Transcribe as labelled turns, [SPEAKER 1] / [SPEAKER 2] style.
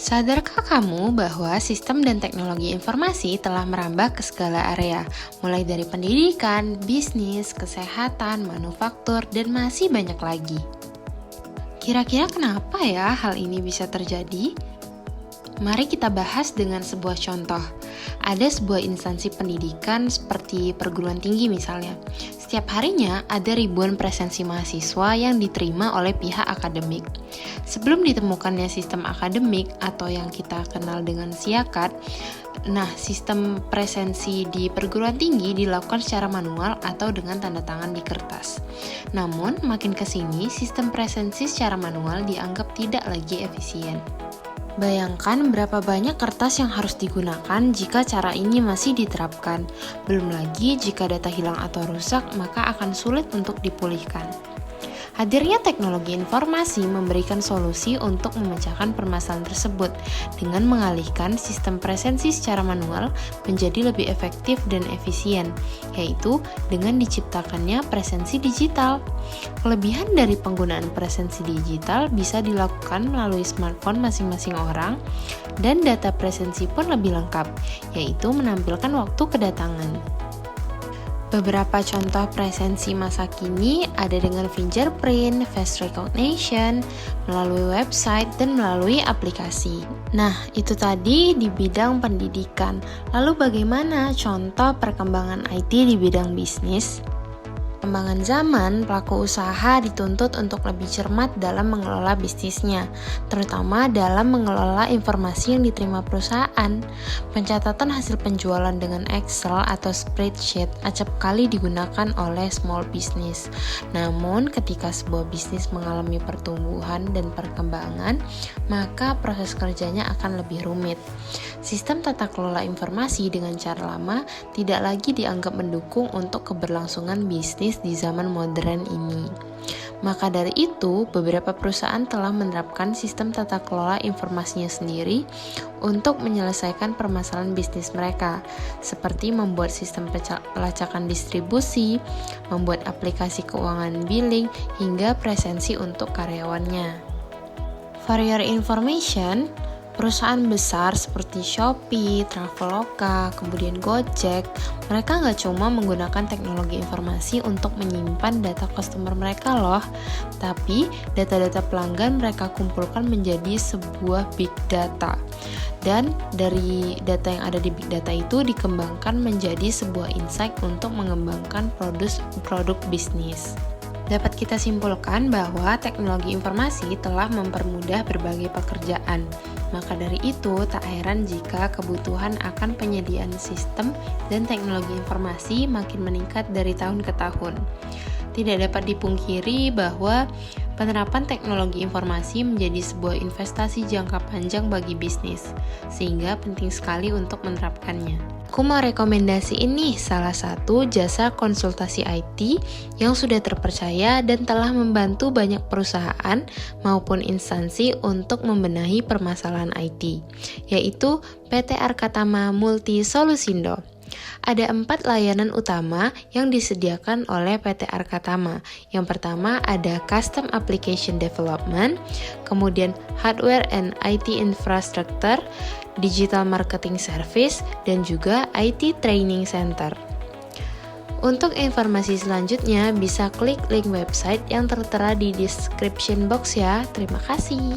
[SPEAKER 1] Sadarkah kamu bahwa sistem dan teknologi informasi telah merambah ke segala area, mulai dari pendidikan, bisnis, kesehatan, manufaktur, dan masih banyak lagi? Kira-kira kenapa ya hal ini bisa terjadi? Mari kita bahas dengan sebuah contoh. Ada sebuah instansi pendidikan seperti perguruan tinggi misalnya. Setiap harinya ada ribuan presensi mahasiswa yang diterima oleh pihak akademik. Sebelum ditemukannya sistem akademik atau yang kita kenal dengan SIAKAD, sistem presensi di perguruan tinggi dilakukan secara manual atau dengan tanda tangan di kertas. Namun, makin ke sini, sistem presensi secara manual dianggap tidak lagi efisien. Bayangkan berapa banyak kertas yang harus digunakan jika cara ini masih diterapkan. Belum lagi jika data hilang atau rusak, maka akan sulit untuk dipulihkan. Hadirnya teknologi informasi memberikan solusi untuk memecahkan permasalahan tersebut dengan mengalihkan sistem presensi secara manual menjadi lebih efektif dan efisien, yaitu dengan diciptakannya presensi digital. Kelebihan dari penggunaan presensi digital bisa dilakukan melalui smartphone masing-masing orang, dan data presensi pun lebih lengkap, yaitu menampilkan waktu kedatangan. Beberapa contoh presensi masa kini ada dengan fingerprint, face recognition, melalui website, dan melalui aplikasi. Nah, itu tadi di bidang pendidikan. Lalu bagaimana contoh perkembangan IT di bidang bisnis? Perkembangan zaman, pelaku usaha dituntut untuk lebih cermat dalam mengelola bisnisnya, terutama dalam mengelola informasi yang diterima perusahaan. Pencatatan hasil penjualan dengan Excel atau spreadsheet acap kali digunakan oleh small business. Namun, ketika sebuah bisnis mengalami pertumbuhan dan perkembangan, maka proses kerjanya akan lebih rumit. Sistem tata kelola informasi dengan cara lama tidak lagi dianggap mendukung untuk keberlangsungan bisnis di zaman modern ini. Maka dari itu, beberapa perusahaan telah menerapkan sistem tata kelola informasinya sendiri untuk menyelesaikan permasalahan bisnis mereka, seperti membuat sistem pelacakan distribusi, membuat aplikasi keuangan billing, hingga presensi untuk karyawannya. For your information, perusahaan besar seperti Shopee, Traveloka, kemudian Gojek, mereka nggak cuma menggunakan teknologi informasi untuk menyimpan data customer mereka loh, tapi data-data pelanggan mereka kumpulkan menjadi sebuah big data. Dan dari data yang ada di big data itu dikembangkan menjadi sebuah insight untuk mengembangkan produk bisnis. Dapat kita simpulkan bahwa teknologi informasi telah mempermudah berbagai pekerjaan. Maka dari itu, tak heran jika kebutuhan akan penyediaan sistem dan teknologi informasi makin meningkat dari tahun ke tahun. Tidak dapat dipungkiri bahwa penerapan teknologi informasi menjadi sebuah investasi jangka panjang bagi bisnis, sehingga penting sekali untuk menerapkannya. Aku mau rekomendasi ini salah satu jasa konsultasi IT yang sudah terpercaya dan telah membantu banyak perusahaan maupun instansi untuk membenahi permasalahan IT, yaitu PT Arkatama Multi Solusindo. Ada 4 layanan utama yang disediakan oleh PT Arkatama. Yang pertama ada Custom Application Development, kemudian Hardware and IT Infrastructure, Digital Marketing Service, dan juga IT Training Center. Untuk informasi selanjutnya bisa klik link website yang tertera di description box ya. Terima kasih.